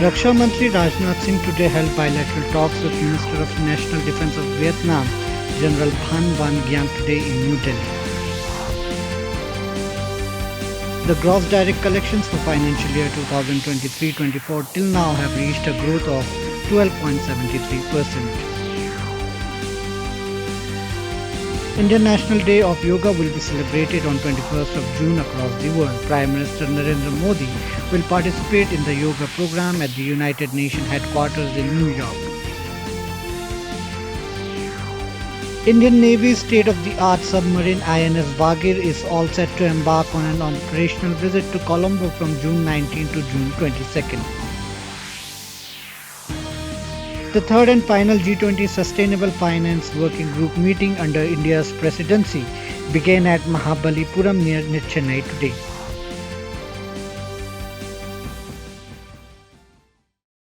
Raksha Mantri Rajnath Singh today held bilateral talks with Minister of National Defence of Vietnam, General Van Van Giang today in New Delhi. The gross direct collections for financial year 2023-24 till now have reached a growth of 12.73%. Indian National Day of Yoga will be celebrated on 21st of June across the world. Prime Minister Narendra Modi will participate in the yoga program at the United Nations headquarters in New York. Indian Navy's state-of-the-art submarine INS Bagir is all set to embark on an operational visit to Colombo from June 19 to June 22. The third and final G20 Sustainable Finance Working Group meeting under India's presidency began at Mahabalipuram near Chennai today.